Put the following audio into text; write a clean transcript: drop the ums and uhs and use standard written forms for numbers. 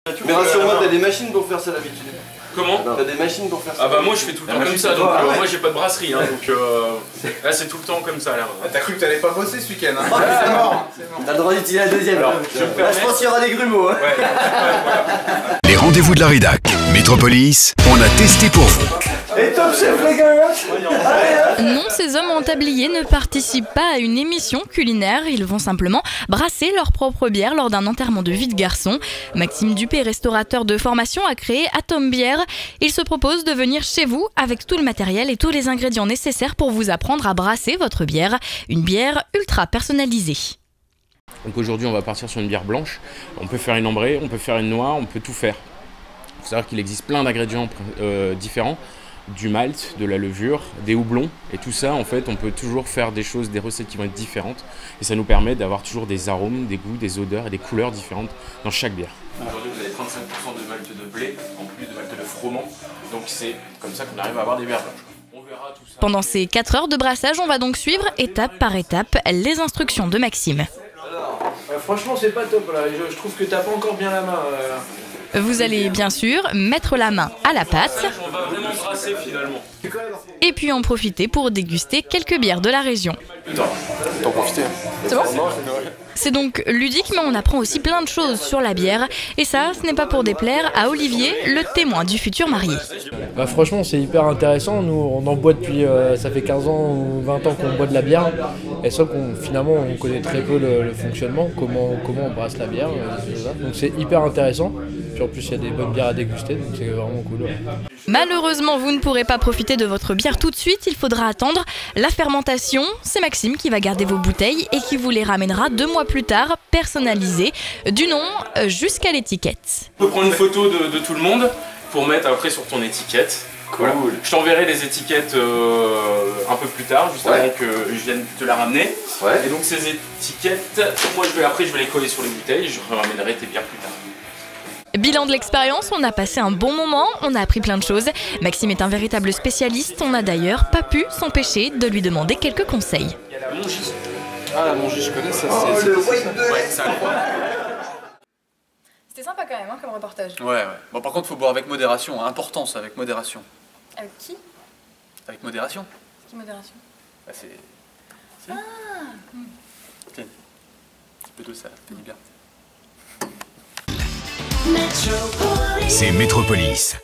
Mais rassure-moi, t'as des machines pour faire ça d'habitude. Comment? T'as des machines pour faire ça? Ah bah moi je fais tout le temps comme ça, donc moi j'ai pas de brasserie, hein, donc là c'est tout le temps comme ça là. T'as cru que t'allais pas bosser ce week-end, hein? C'est mort. T'as le droit d'utiliser la deuxième. Alors, là, je pense qu'il y aura des grumeaux. Hein. Ouais. Les rendez-vous de la rédac. Métropolis, on a testé pour vous. Et top chef les gars. Non, ces hommes en tablier ne participent pas à une émission culinaire, ils vont simplement brasser leur propre bière lors d'un enterrement de vie de garçon. Maxime Dupé, restaurateur de formation, a créé Atom Bière. Il se propose de venir chez vous avec tout le matériel et tous les ingrédients nécessaires pour vous apprendre à brasser votre bière. Une bière ultra personnalisée. Donc aujourd'hui on va partir sur une bière blanche, on peut faire une ambrée, on peut faire une noix, on peut tout faire. Il faut savoir qu'il existe plein d'ingrédients différents, du malt, de la levure, des houblons, et tout ça en fait on peut toujours faire des choses, des recettes qui vont être différentes, et ça nous permet d'avoir toujours des arômes, des goûts, des odeurs et des couleurs différentes dans chaque bière. Aujourd'hui vous avez 35% de malt de blé, en plus de malt de froment, donc c'est comme ça qu'on arrive à avoir des bières blanches. On verra tout ça. Pendant ces 4 heures de brassage, on va donc suivre étape par étape les instructions de Maxime. Franchement, c'est pas top là. Je trouve que t'as pas encore bien la main. Vous allez bien sûr mettre la main à la pâte On va vraiment brasser finalement. et puis en profiter pour déguster quelques bières de la région. T'en profiter. C'est bon ? C'est donc ludique, mais on apprend aussi plein de choses sur la bière. Et ça, ce n'est pas pour déplaire à Olivier, le témoin du futur marié. Bah franchement c'est hyper intéressant, nous on en boit depuis, ça fait 15 ans ou 20 ans qu'on boit de la bière, et sauf qu'on finalement on connaît très peu le fonctionnement, comment on brasse la bière, donc c'est hyper intéressant, puis en plus il y a des bonnes bières à déguster, donc c'est vraiment cool. Ouais. Malheureusement, vous ne pourrez pas profiter de votre bière tout de suite, il faudra attendre la fermentation. C'est Maxime qui va garder vos bouteilles et qui vous les ramènera 2 mois plus tard, personnalisées, du nom jusqu'à l'étiquette. Tu peux prendre une photo de tout le monde pour mettre après sur ton étiquette. Cool. Voilà. Je t'enverrai les étiquettes un peu plus tard, juste avant que je vienne te la ramener. Ouais. Et donc ces étiquettes, moi je vais les coller sur les bouteilles et je ramènerai tes bières plus tard. Bilan de l'expérience, on a passé un bon moment, on a appris plein de choses. Maxime est un véritable spécialiste, on n'a d'ailleurs pas pu s'empêcher de lui demander quelques conseils. Il y a la Mongie. Ah, la Mongie, je connais ça. Ouais, c'est incroyable. C'était sympa quand même hein, comme reportage. Ouais. Bon, par contre, faut boire avec modération. Important, ça, avec modération. Avec qui? Avec modération. Qui modération? Bah, c'est. Ah Tiens. Un petit peu d'eau, ça finit bien. C'est Métropolis.